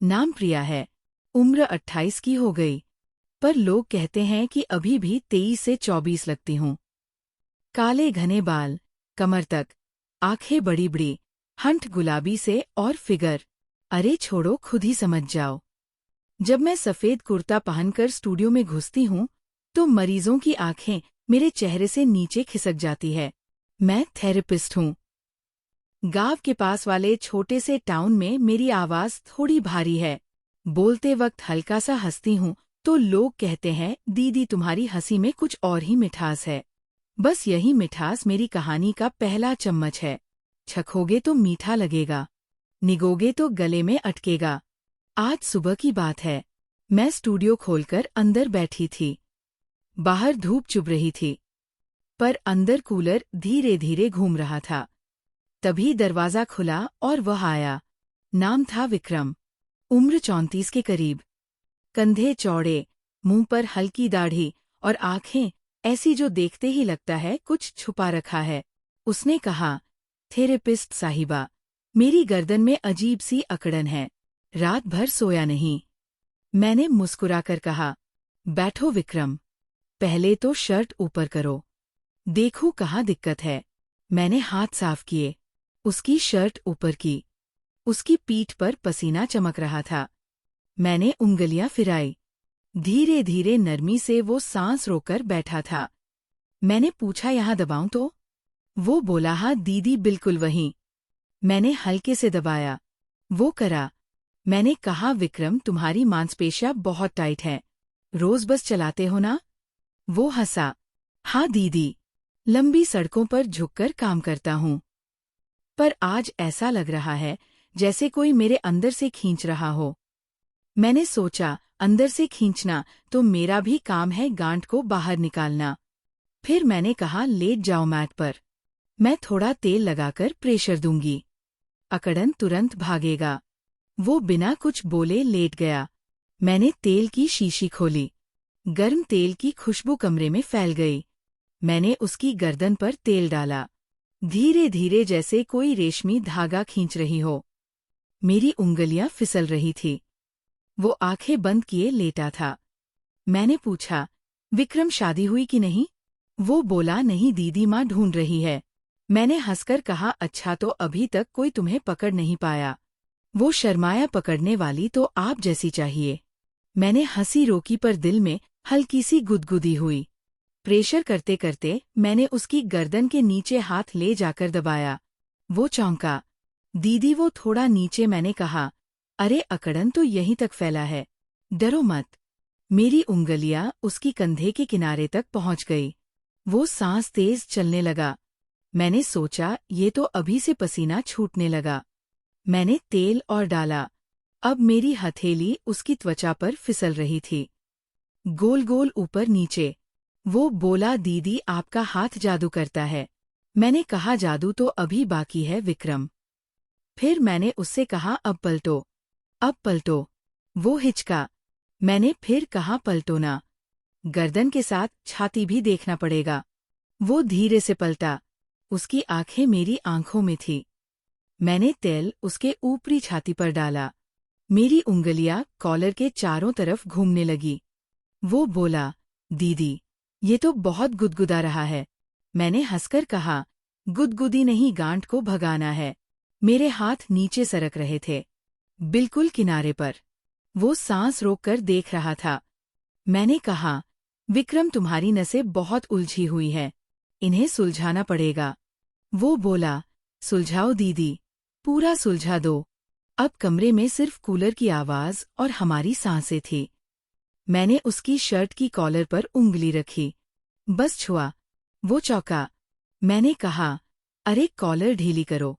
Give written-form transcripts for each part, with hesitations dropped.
नाम प्रिया है। उम्र 28 की हो गई, पर लोग कहते हैं कि अभी भी 23 से 24 लगती हूँ। काले घने बाल, कमर तक, आंखें बड़ी बड़ी, हंठ गुलाबी से और फिगर, अरे छोड़ो खुद ही समझ जाओ। जब मैं सफेद कुर्ता पहनकर स्टूडियो में घुसती हूँ, तो मरीजों की आंखें मेरे चेहरे से नीचे खिसक जाती है। मैं थेरेपिस्ट हूँ। गांव के पास वाले छोटे से टाउन में मेरी आवाज थोड़ी भारी है। बोलते वक्त हल्का सा हंसती हूँ तो लोग कहते हैं, दीदी तुम्हारी हंसी में कुछ और ही मिठास है। बस यही मिठास मेरी कहानी का पहला चम्मच है। चखोगे तो मीठा लगेगा, निगोगे तो गले में अटकेगा। आज सुबह की बात है। मैं स्टूडियो खोलकर अंदर बैठी थी। बाहर धूप चुभ रही थी, पर अंदर कूलर धीरे धीरे घूम रहा था। तभी दरवाजा खुला और वह आया। नाम था विक्रम। उम्र 34 के करीब। कंधे चौड़े, मुंह पर हल्की दाढ़ी और आंखें ऐसी जो देखते ही लगता है कुछ छुपा रखा है। उसने कहा, थेरेपिस्ट साहिबा, मेरी गर्दन में अजीब सी अकड़न है। रात भर सोया नहीं। मैंने मुस्कुराकर कहा, बैठो विक्रम, पहले तो शर्ट ऊपर करो, देखूं कहाँ दिक्कत है। मैंने हाथ साफ किए, उसकी शर्ट ऊपर की। उसकी पीठ पर पसीना चमक रहा था। मैंने उंगलियां फिराई। धीरे धीरे नरमी से वो सांस रोककर बैठा था। मैंने पूछा, यहाँ दबाऊं तो? वो बोला, हाँ दीदी बिल्कुल वहीं। मैंने हल्के से दबाया। वो करा। मैंने कहा, विक्रम तुम्हारी मांसपेशियां बहुत टाइट हैं, रोज बस चलाते हो ना? वो हंसा, हाँ दीदी, लंबी सड़कों पर झुककर काम करता हूँ। पर आज ऐसा लग रहा है जैसे कोई मेरे अंदर से खींच रहा हो। मैंने सोचा, अंदर से खींचना तो मेरा भी काम है, गांठ को बाहर निकालना। फिर मैंने कहा, लेट जाओ मैट पर, मैं थोड़ा तेल लगाकर प्रेशर दूंगी, अकड़न तुरंत भागेगा। वो बिना कुछ बोले लेट गया। मैंने तेल की शीशी खोली। गर्म तेल की खुशबू कमरे में फैल गई। मैंने उसकी गर्दन पर तेल डाला, धीरे धीरे जैसे कोई रेशमी धागा खींच रही हो। मेरी उंगलियां फिसल रही थी। वो आंखें बंद किए लेटा था। मैंने पूछा, विक्रम शादी हुई कि नहीं? वो बोला, नहीं दीदी, माँ ढूंढ रही है। मैंने हंसकर कहा, अच्छा तो अभी तक कोई तुम्हें पकड़ नहीं पाया? वो शर्माया, पकड़ने वाली तो आप जैसी चाहिए। मैंने हंसी रोकी पर दिल में हल्की सी गुदगुदी हुई। प्रेशर करते करते मैंने उसकी गर्दन के नीचे हाथ ले जाकर दबाया। वो चौंका। दीदी वो थोड़ा नीचे। मैंने कहा, अरे अकड़न तो यहीं तक फैला है, डरो मत। मेरी उंगलियां उसकी कंधे के किनारे तक पहुंच गई। वो सांस तेज चलने लगा। मैंने सोचा, ये तो अभी से पसीना छूटने लगा। मैंने तेल और डाला। अब मेरी हथेली उसकी त्वचा पर फिसल रही थी, गोल गोल ऊपर नीचे। वो बोला, दीदी आपका हाथ जादू करता है। मैंने कहा, जादू तो अभी बाकी है विक्रम। फिर मैंने उससे कहा, अब पलटो, अब पलटो। वो हिचका। मैंने फिर कहा, पलटो ना, गर्दन के साथ छाती भी देखना पड़ेगा। वो धीरे से पलटा। उसकी आंखें मेरी आंखों में थी। मैंने तेल उसके ऊपरी छाती पर डाला। मेरी उंगलियां कॉलर के चारों तरफ घूमने लगी। वो बोला, दीदी ये तो बहुत गुदगुदा रहा है। मैंने हंसकर कहा, गुदगुदी नहीं, गांठ को भगाना है। मेरे हाथ नीचे सरक रहे थे, बिल्कुल किनारे पर। वो सांस रोककर देख रहा था। मैंने कहा, विक्रम तुम्हारी नसें बहुत उलझी हुई है, इन्हें सुलझाना पड़ेगा। वो बोला, सुलझाओ दीदी, पूरा सुलझा दो। अब कमरे में सिर्फ कूलर की आवाज और हमारी सांसें थी। मैंने उसकी शर्ट की कॉलर पर उंगली रखी, बस छुआ। वो चौंका। मैंने कहा, अरे कॉलर ढीली करो,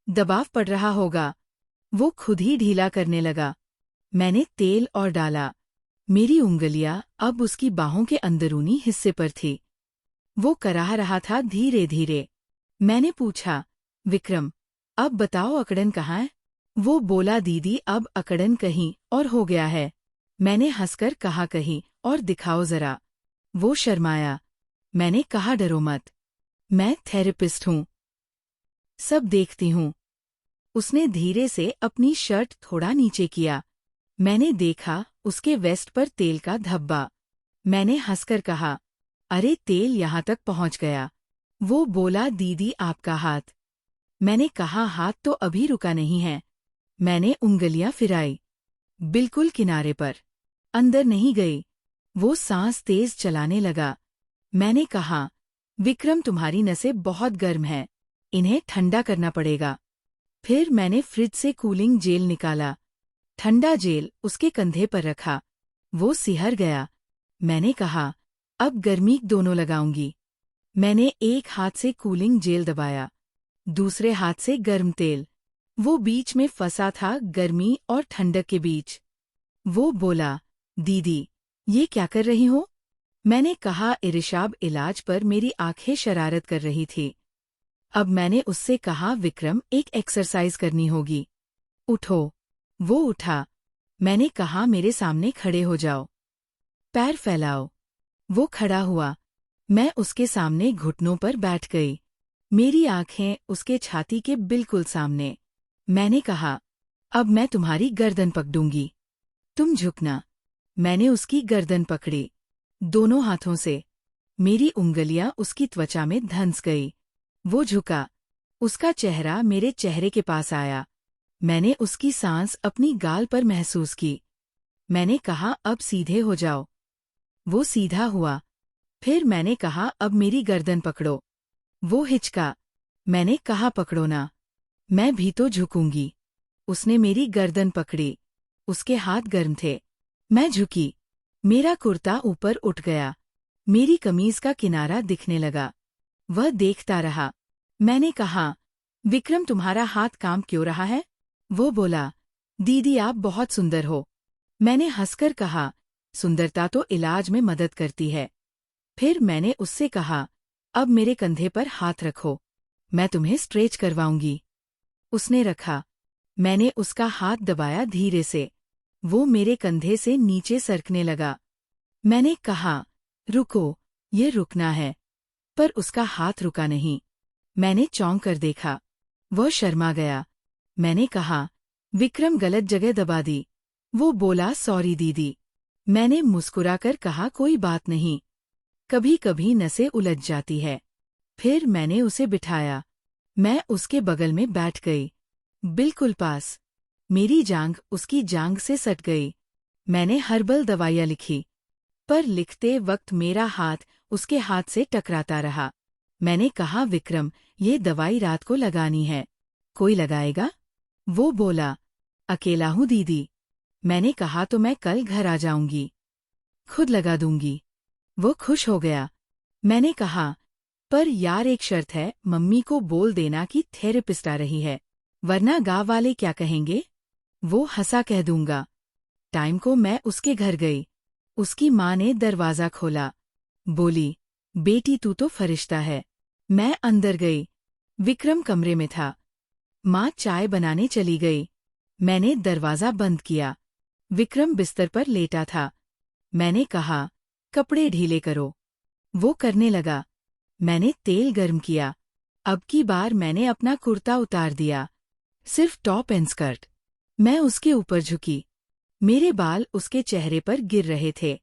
दबाव पड़ रहा होगा। वो खुद ही ढीला करने लगा। मैंने तेल और डाला। मेरी उंगलियां अब उसकी बाहों के अंदरूनी हिस्से पर थी। वो कराह रहा था धीरे धीरे। मैंने पूछा, विक्रम अब बताओ अकड़न कहाँ है? वो बोला, दीदी अब अकड़न कहीं और हो गया है। मैंने हंसकर कहा, कहीं और दिखाओ जरा। वो शर्माया। मैंने कहा, डरो मत, मैं थेरेपिस्ट हूँ, सब देखती हूँ। उसने धीरे से अपनी शर्ट थोड़ा नीचे किया। मैंने देखा उसके वेस्ट पर तेल का धब्बा। मैंने हंसकर कहा, अरे तेल यहाँ तक पहुँच गया। वो बोला, दीदी आपका हाथ। मैंने कहा, हाथ तो अभी रुका नहीं है। मैंने उंगलियां फिराई। बिल्कुल किनारे पर। अंदर नहीं गई। वो सांस तेज चलाने लगा। मैंने कहा, विक्रम तुम्हारी नसें बहुत गर्म हैं, इन्हें ठंडा करना पड़ेगा। फिर मैंने फ्रिज से कूलिंग जेल निकाला। ठंडा जेल उसके कंधे पर रखा। वो सिहर गया। मैंने कहा, अब गर्मी दोनों लगाऊंगी। मैंने एक हाथ से कूलिंग जेल दबाया, दूसरे हाथ से गर्म तेल। वो बीच में फंसा था, गर्मी और ठंडक के बीच। वो बोला, दीदी ये क्या कर रही हो? मैंने कहा, इरिशाब इलाज पर मेरी आंखें शरारत कर रही थी। अब मैंने उससे कहा, विक्रम एक एक्सरसाइज करनी होगी। उठो। वो उठा। मैंने कहा, मेरे सामने खड़े हो जाओ। पैर फैलाओ। वो खड़ा हुआ। मैं उसके सामने घुटनों पर बैठ गई। मेरी आंखें उसके छाती के बिल्कुल सामने। मैंने कहा, अब मैं तुम्हारी गर्दन पकड़ूंगी। तुम झुकना। मैंने उसकी गर्दन पकड़ी, दोनों हाथों से। मेरी उंगलियां उसकी त्वचा में धंस गई। वो झुका। उसका चेहरा मेरे चेहरे के पास आया। मैंने उसकी सांस अपनी गाल पर महसूस की। मैंने कहा, अब सीधे हो जाओ। वो सीधा हुआ। फिर मैंने कहा, अब मेरी गर्दन पकड़ो। वो हिचका। मैंने कहा, पकड़ो ना, मैं भी तो झुकूंगी। उसने मेरी गर्दन पकड़ी। उसके हाथ गर्म थे। मैं झुकी। मेरा कुर्ता ऊपर उठ गया। मेरी कमीज का किनारा दिखने लगा। वह देखता रहा। मैंने कहा, विक्रम तुम्हारा हाथ काम क्यों रहा है? वो बोला, दीदी आप बहुत सुंदर हो। मैंने हंसकर कहा, सुंदरता तो इलाज में मदद करती है। फिर मैंने उससे कहा, अब मेरे कंधे पर हाथ रखो, मैं तुम्हें स्ट्रेच करवाऊंगी। उसने रखा। मैंने उसका हाथ दबाया धीरे से। वो मेरे कंधे से नीचे सरकने लगा। मैंने कहा, रुको, ये रुकना है। पर उसका हाथ रुका नहीं। मैंने चौंक कर देखा। वह शर्मा गया। मैंने कहा, विक्रम गलत जगह दबा दी। वो बोला, सॉरी दीदी। मैंने मुस्कुराकर कहा, कोई बात नहीं, कभी कभी नसें उलझ जाती है। फिर मैंने उसे बिठाया। मैं उसके बगल में बैठ गई, बिल्कुल पास। मेरी जांघ उसकी जांघ से सट गई। मैंने हर्बल दवाइयाँ लिखी, पर लिखते वक्त मेरा हाथ उसके हाथ से टकराता रहा। मैंने कहा, विक्रम ये दवाई रात को लगानी है, कोई लगाएगा? वो बोला, अकेला हूँ दीदी। मैंने कहा, तो मैं कल घर आ जाऊंगी, खुद लगा दूंगी। वो खुश हो गया। मैंने कहा, पर यार एक शर्त है, मम्मी को बोल देना कि थेरेपिस्ट आ रही है, वरना गांव वाले क्या कहेंगे? वो हंसा, कह दूंगा। टाइम को मैं उसके घर गई। उसकी माँ ने दरवाजा खोला। बोली, बेटी तू तो फरिश्ता है। मैं अंदर गई। विक्रम कमरे में था। माँ चाय बनाने चली गई। मैंने दरवाजा बंद किया। विक्रम बिस्तर पर लेटा था। मैंने कहा, कपड़े ढीले करो। वो करने लगा। मैंने तेल गर्म किया। अब की बार मैंने अपना कुर्ता उतार दिया, सिर्फ टॉप एंड स्कर्ट। मैं उसके ऊपर झुकी। मेरे बाल उसके चेहरे पर गिर रहे थे।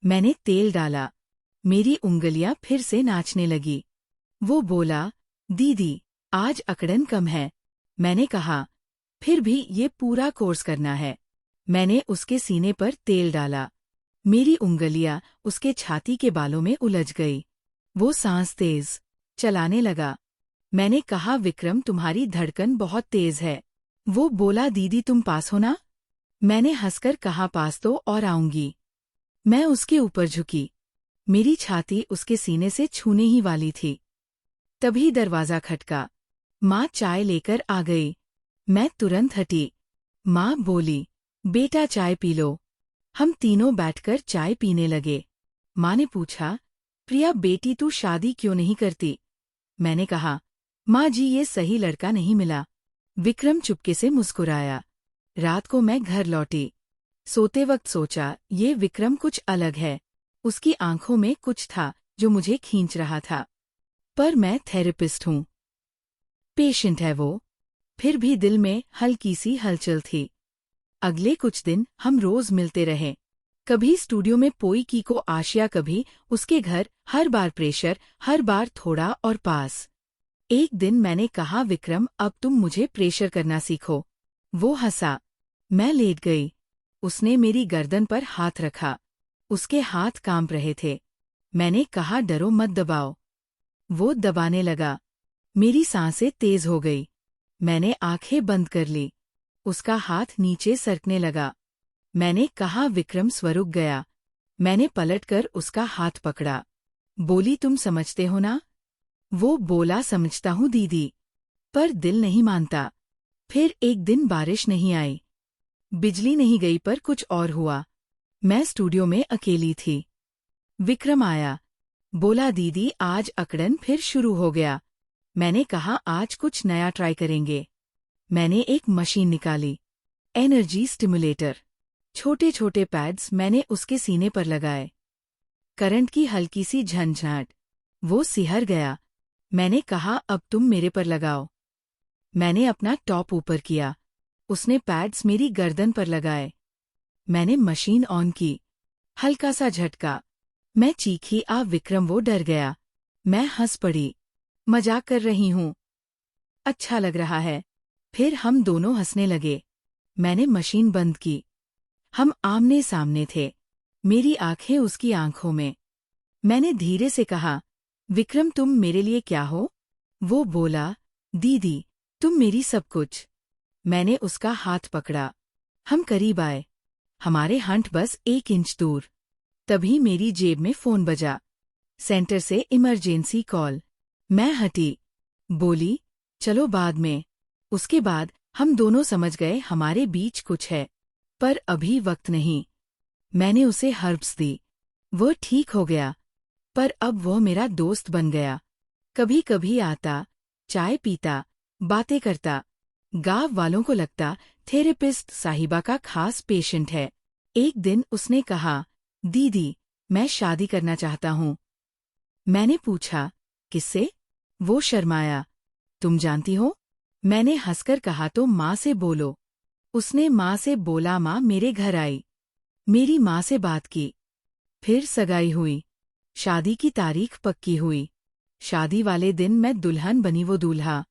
मैंने तेल डाला। मेरी उंगलियां फिर से नाचने लगी। वो बोला, दीदी आज अकड़न कम है। मैंने कहा, फिर भी ये पूरा कोर्स करना है। मैंने उसके सीने पर तेल डाला। मेरी उंगलियां उसके छाती के बालों में उलझ गई। वो सांस तेज चलाने लगा। मैंने कहा, विक्रम तुम्हारी धड़कन बहुत तेज है। वो बोला, दीदी तुम पास हो ना? मैंने हंसकर कहा, पास तो और आऊंगी। मैं उसके ऊपर झुकी। मेरी छाती उसके सीने से छूने ही वाली थी। तभी दरवाजा खटका। माँ चाय लेकर आ गई। मैं तुरंत हटी। माँ बोली, बेटा चाय पी लो। हम तीनों बैठकर चाय पीने लगे। माँ ने पूछा, प्रिया बेटी तू शादी क्यों नहीं करती? मैंने कहा, माँ जी ये सही लड़का नहीं मिला। विक्रम चुपके से मुस्कुराया। रात को मैं घर लौटी। सोते वक्त सोचा, ये विक्रम कुछ अलग है। उसकी आंखों में कुछ था जो मुझे खींच रहा था। पर मैं थेरेपिस्ट हूँ, पेशेंट है वो। फिर भी दिल में हल्की सी हलचल थी। अगले कुछ दिन हम रोज मिलते रहे। कभी स्टूडियो में पोई की को आशिया, कभी उसके घर, हर बार प्रेशर, हर बार थोड़ा और पास। एक दिन मैंने कहा, विक्रम अब तुम मुझे प्रेशर करना सीखो। वो हंसा। मैं लेट गई। उसने मेरी गर्दन पर हाथ रखा। उसके हाथ कांप रहे थे। मैंने कहा, डरो मत, दबाओ। वो दबाने लगा। मेरी सांसें तेज हो गई। मैंने आंखें बंद कर ली। उसका हाथ नीचे सरकने लगा। मैंने कहा, विक्रम स्वरुक गया। मैंने पलटकर उसका हाथ पकड़ा। बोली, तुम समझते हो ना? वो बोला, समझता हूँ दीदी, पर दिल नहीं मानता। फिर एक दिन बारिश नहीं आई, बिजली नहीं गई, पर कुछ और हुआ। मैं स्टूडियो में अकेली थी। विक्रम आया। बोला, दीदी आज अकड़न फिर शुरू हो गया। मैंने कहा, आज कुछ नया ट्राई करेंगे। मैंने एक मशीन निकाली, एनर्जी स्टिमुलेटर। छोटे छोटे पैड्स मैंने उसके सीने पर लगाए। करंट की हल्की सी झंझनाहट। वो सिहर गया। मैंने कहा, अब तुम मेरे पर लगाओ। मैंने अपना टॉप ऊपर किया। उसने पैड्स मेरी गर्दन पर लगाए। मैंने मशीन ऑन की। हल्का सा झटका। मैं चीखी, आ विक्रम! वो डर गया। मैं हंस पड़ी। मजाक कर रही हूँ, अच्छा लग रहा है। फिर हम दोनों हंसने लगे। मैंने मशीन बंद की। हम आमने सामने थे, मेरी आंखें उसकी आंखों में। मैंने धीरे से कहा, विक्रम तुम मेरे लिए क्या हो? वो बोला, दीदी तुम मेरी सब कुछ। मैंने उसका हाथ पकड़ा। हम करीब आए, हमारे हंट बस 1 इंच दूर। तभी मेरी जेब में फोन बजा। सेंटर से इमरजेंसी कॉल। मैं हटी। बोली, चलो बाद में। उसके बाद हम दोनों समझ गए हमारे बीच कुछ है, पर अभी वक्त नहीं। मैंने उसे हर्ब्स दी। वो ठीक हो गया, पर अब वो मेरा दोस्त बन गया। कभी कभी आता, चाय पीता, बातें करता। गांव वालों को लगता थेरेपिस्ट साहिबा का खास पेशेंट है। एक दिन उसने कहा, दीदी मैं शादी करना चाहता हूँ। मैंने पूछा, किससे? वो शर्माया। तुम जानती हो? मैंने हंसकर कहा, तो माँ से बोलो। उसने माँ से बोला। माँ मेरे घर आई। मेरी माँ से बात की। फिर सगाई हुई। शादी की तारीख पक्की हुई। शादी वाले दिन मैं दुल्हन बनी, वो दूल्हा।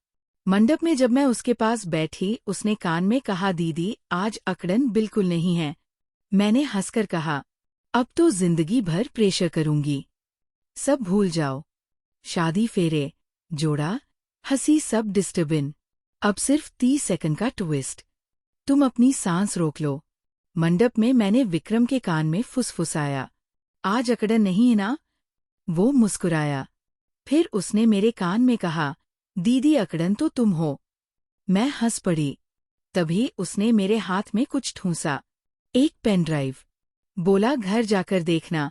मंडप में जब मैं उसके पास बैठी, उसने कान में कहा, दीदी आज अकड़न बिल्कुल नहीं है। मैंने हंसकर कहा, अब तो जिंदगी भर प्रेशर करूंगी। सब भूल जाओ। शादी, फेरे, जोड़ा, हंसी, सब डिस्टर्बिन। अब सिर्फ 30 सेकंड का ट्विस्ट। तुम अपनी सांस रोक लो। मंडप में मैंने विक्रम के कान में फुसफुसाया, आज अकड़न नहीं है ना? वो मुस्कुराया। फिर उसने मेरे कान में कहा, दीदी अकड़न तो तुम हो। मैं हंस पड़ी। तभी उसने मेरे हाथ में कुछ ठूंसा, एक पेन ड्राइव। बोला, घर जाकर देखना।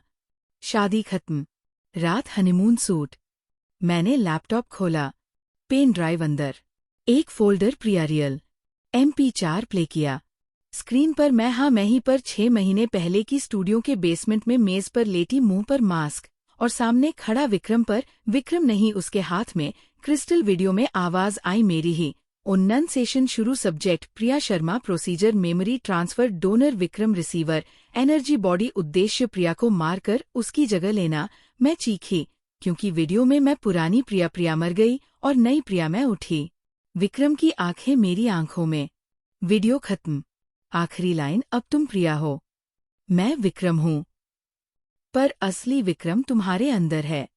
शादी खत्म, रात हनीमून सूट। मैंने लैपटॉप खोला, पेन ड्राइव अंदर, एक फोल्डर प्रिया रियल MP4 प्ले किया। स्क्रीन पर मैं ही पर 6 महीने पहले की स्टूडियो के बेसमेंट में मेज पर लेटी, मुंह पर मास्क, और सामने खड़ा विक्रम। पर विक्रम नहीं, उसके हाथ में क्रिस्टल। वीडियो में आवाज आई मेरी ही। उन्नन सेशन शुरू। Subject Priya Sharma. Procedure memory transfer. Donor Vikram. Receiver energy body. उद्देश्य प्रिया को मारकर उसकी जगह लेना। मैं चीखी, क्योंकि वीडियो में मैं पुरानी प्रिया मर गई और नई प्रिया मैं उठी। विक्रम की आंखें मेरी आंखों में। वीडियो खत्म। आखिरी लाइन, अब तुम प्रिया हो, मैं विक्रम हूँ। पर असली विक्रम तुम्हारे अंदर है।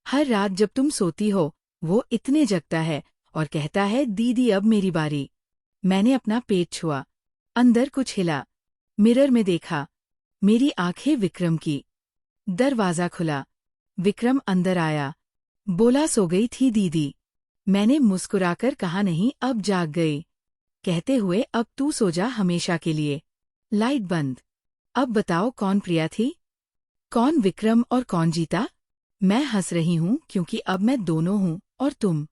हर रात जब तुम सोती हो, वो इतने जगता है और कहता है, दीदी अब मेरी बारी। मैंने अपना पेट छुआ, अंदर कुछ हिला। मिरर में देखा, मेरी आंखें विक्रम की। दरवाजा खुला, विक्रम अंदर आया। बोला, सो गई थी दीदी? मैंने मुस्कुराकर कहा, नहीं अब जाग गई। कहते हुए, अब तू सो जा हमेशा के लिए। लाइट बंद। अब बताओ कौन प्रिया थी, कौन विक्रम और कौन जीता? मैं हंस रही हूँ क्योंकि अब मैं दोनों हूँ और तुम।